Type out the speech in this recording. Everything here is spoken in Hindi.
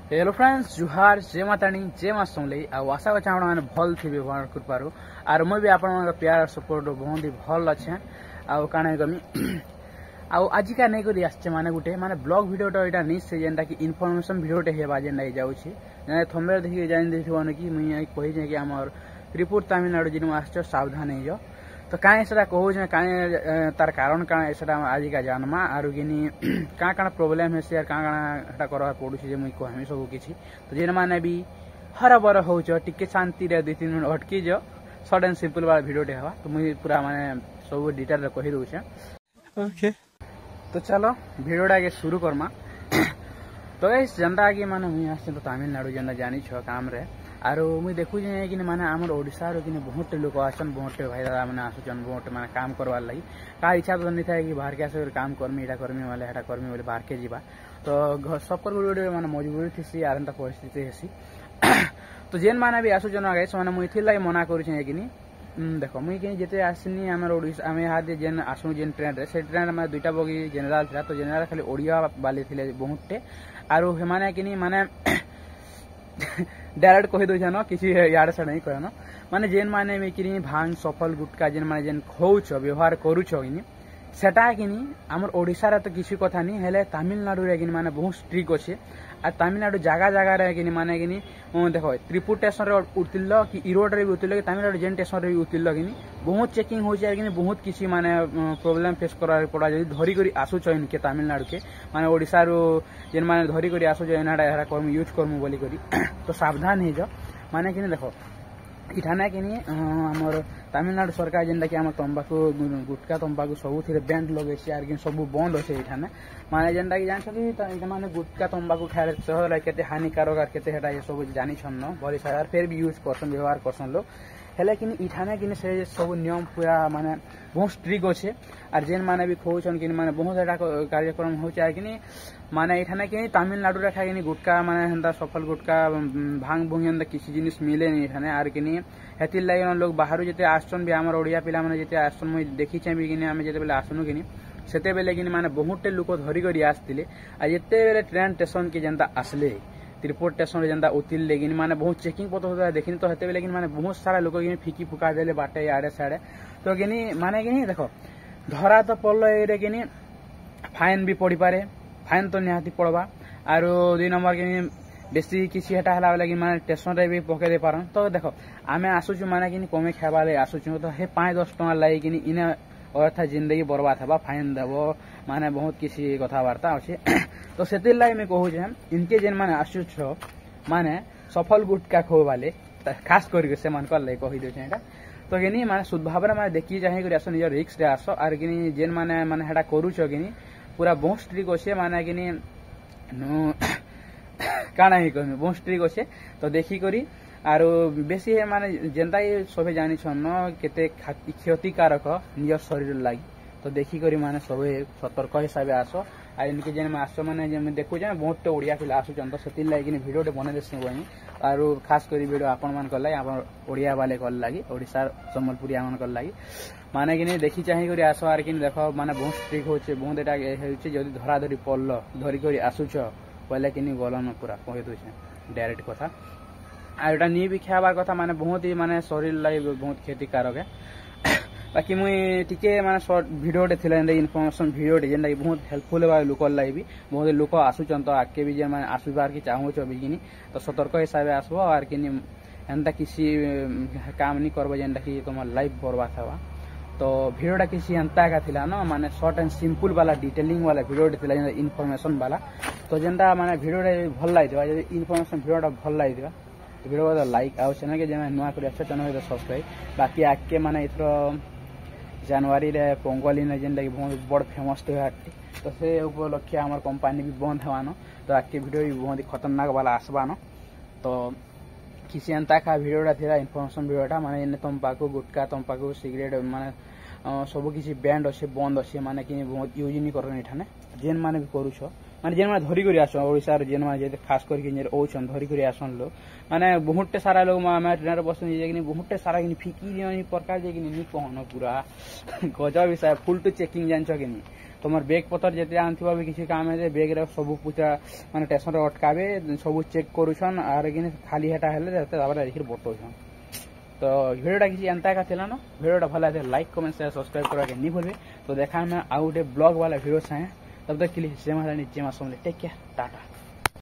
हेलो फ्रेंड्स जुहार जय माताणी जय माँ समलेई आशा करछे आपण माने भल थी व्यवहार कर पारो आर मैं भी आपण मानक प्यार सपोर्ट बहुत ही भल अच्छे आउ काणे कमी आउ आजिका नहीं करी आछे माने गुटे माने ब्लॉग वीडियोटा एटा नहीं से जेंटा कि इन्फॉर्मेशन वीडियोटे हेबा जेंटा जाउछि ने थंबेर देखि जानि देथिबन कि मुई कहि जे कि हमर त्रिपुर तमिलनाडु जिन आछो सावधान हे जो तो काहे सेटा कहू जे काहे तार कारण काहे सेटा आजिका जानमा आरु गिनी का काना प्रॉब्लम है से का काना हटा करवा पडु जे मुई कहमी सब किछि तो जेन माने भी हरबर होउछ टिके शांति रे 2-3 मिनट अटकी जो शॉर्ट एंड सिंपल वाला वीडियो दे हवा तो मुई पूरा माने सब डिटेल रे कहि दउ छे ओके तो चलो वीडियोटा के शुरू करमा तो इस जनता की माने मुई आसे तो तमिलनाडु जनता जानी छ काम रे आरो मुई देखु जे कि माने हमर ओडिसा रो कि बहुत लोग आछन बहुत भाई दादा माने आसुचन बहुत माने काम करवार लागि का इच्छा तो नहीं था कि बाहर के आसे काम करमी एटा करमी वाले एटा करमी वाले बाहर के जीवा तो सबकर वीडियो माने मजबूरी थी आरंता परिस्थिति हेसी तो जेन माने भी आसुचन गाइस माने मुई थिला मना करू छे कि देखो मुई कि जेते आसनी हमर ओडिसा आमे हादे जेन आसु जेन ट्रेन रे से ट्रेन में दुईटा बगी जनरल था तो जनरल खाली ओडिया वाले थिले बहुतटे आरो हेमाने कि माने डायरेक्ट कहि दो जानो किसी यार से नहीं कहनो माने जेन माने में कि भांग सफल गुटका जेन माने जेन खौछ व्यवहार करूछ कि सेटा कि हमर ओडिसा रे तो किसी कथा नहीं हेले तमिलनाडु रे कि माने बहुत स्ट्रिक्ट अछि आ तमिलनाडु जगह जगह रे कि माने कि देखो त्रिपुर स्टेशन रे उतरलो कि इरोड रे भी उतरलो कि तमिलनाडु जेन स्टेशन रे भी उतरलो कि बहुत चेकिंग हो जाय कि बहुत किसी माने प्रॉब्लम फेस करा पड़ा जदी धरी करी आसु चइन के तमिलनाडु के माने ओडिसा रो जेन माने धरी करी आसु जइन एना एरा करम यूज करमु बोली करी तो सावधान हे जो माने कि देखो इठाना कि हमर तमिलनाडु सरकार जेनटा कि हमर तंबाकू गुटका तंबाकू सब थिरे बैंड लगे छै आर कि सब बंद होसे इठाने माने जेनटा कि जान छथि माने गुटका तंबाकू खाए शहर केते हानिकारक आर केते हेटा ये सब जानि छन न बड़ी सारा फिर भी यूज करसन व्यवहार करसन लोग हेले कि इठाने कि से सब नियम पूरा माने बहुत स्ट्रिक्ट होছে আর जेन माने भी खोचन कि माने बहुत एटा कार्यक्रम होছে আর कि माने इठाने कि तमिलनाडु रे खाइ कि गुटका माने हंदा सफल गुटका भांग भुंगन किसी जिनिस मिले नहीं इठाने आर कि हेति लागि लोग बाहर जेते आसन भी हमर ओडिया पिला माने जेते आसन मुई देखि छै भी कि हम जेते बेले आसनु कि सेते बेले कि माने बहुत लोक धरि करी आस्तिले आ जेते बेले ट्रेन स्टेशन के जनता आसले त्रिपुर स्टेशन रे जनता उतिल लेकिन माने बहुत चेकिंग पतो होता देखिन तो हेते लेकिन माने बहुत सारा लोग कि फिकी फुका देले बाटे आड़े साड़े तो कि माने कि देखो धरा तो पड़लो ए कि फाइन भी पड़ी पारे फाइन तो निहाती पड़वा आरो 2 नंबर कि बेसी किसी हेटा हला लगी माने स्टेशन रे भी पके दे पारन तो देखो आमे आसुचु माने कि कमे खाबाले आसुचु तो हे 5-10 टका लाई कि इने अर्था जिंदगी बर्बाद हबा फाइन देबो माने बहुत किसी कथावार्ता अछि तो सेति लाई में कहू जे इनके जेन माने आसुछ माने सफल गुटका खो वाले खास करके से मन कर लाई कहि दे छै तो कि माने शुद्ध भाव माने देखि चाहे कर आसो निज रिस्क रे आसो आर कि जेन माने माने हेटा करूछ कि पूरा बहुत स्ट्रिक्ट अछि माने कि नो काना ही कहमी बहुत स्ट्रिक्ट अछि तो देखि करी आरो बेसी है माने जेंता ये सबे जानि छन न केते क्षतिकारक निज शरीर लागि तो देखि करी माने सबे सतर्क हिसाब आसो आ इनके जेन में आसो माने जे देखु जे बहुत ओडिया पिला आसु जन तो सेति लागि नि वीडियो बने देसे गई आरो खास करी वीडियो आपन मान कर लाई आपन ओडिया वाले कर लागि ओडिसा सम्बलपुरी आमन कर लागि माने कि देखि चाहि करी आसो आर कि देखो माने बहुत स्ट्रिक्ट होचे बहुत एटा हेउचे जदी धरा धरी पड़लो धरी करी आसुछ पहले कि गलन पूरा कहि दउ छै डायरेक्ट कथा आ एटा नी भी खाबार कथा माने बहुत ही माने शरीर लागि बहुत क्षतिकारक है बाकी मुई टिके माने शॉर्ट वीडियो दे थिला इन्फॉर्मेशन वीडियो दे जेन बहुत हेल्पफुल बा लोक लाई भी बहुत लोक आसुचन तो आके भी जे माने आसुबार की चाहू छ बिगिनी तो सतर्क हिसाब आसबो आर कि एंता किसी काम नहीं करबो जेनटा कि तुम लाइफ बर्बाद हवा तो वीडियोटा किसी एंता का थिला न माने शॉर्ट एंड सिंपल वाला डिटेलिंग वाला वीडियो दे थिला इन्फॉर्मेशन वाला तो जेनटा माने वीडियो भल लागि देबा जे इन्फॉर्मेशन वीडियोटा भल लागि देबा वीडियो को लाइक आउ चैनल के जेना नुआ कर अच्छा चैनल को सब्सक्राइब बाकी आके माने इथरो जनवरी रे पोंगल इन जेन लागि बहुत बड़ फेमस त्योहार तो से उपलक्ष्य हमर कंपनी भी बंद हवानो तो आके वीडियो भी बहुत खतरनाक वाला आसबानो तो किसी अंता का वीडियोटा थिला इन्फॉर्मेशन वीडियोटा माने इन तंबाकू गुटका तंबाकू सिगरेट माने सब किसी बैंड अच्छे बंद अच्छे माने कि बहुत यूज नहीं करन इठाने जेन माने भी करूछ माने जेन माने धरी करी आसन ओडिसा रे जेन माने जे खास करके जे ओछन धरी करी आसन लोग माने बहुतटे सारा लोग माने ट्रेन रे बसन जे कि बहुतटे सारा कि फिकी नि प्रकार जे कि नि कहन पूरा गजब विषय फुल टू चेकिंग जान छ कि नि तुम बेग पतर जेते आनथिबा भी किसी काम है बेग रे सब पूरा माने स्टेशन रे अटकाबे सब चेक करूछन आर कि खाली हेटा हेले तापर देखि बतौछन तो भिडियोटा किसी एंता का थिला न भिडियोटा भला है लाइक कमेंट शेयर सब्सक्राइब करा के नहीं भूलबे तो देखा मैं आउ गोटे ब्लॉग वाला वीडियो चाहे तब तक के लिए जय महारानी जय मां समले टेक केयर टाटा।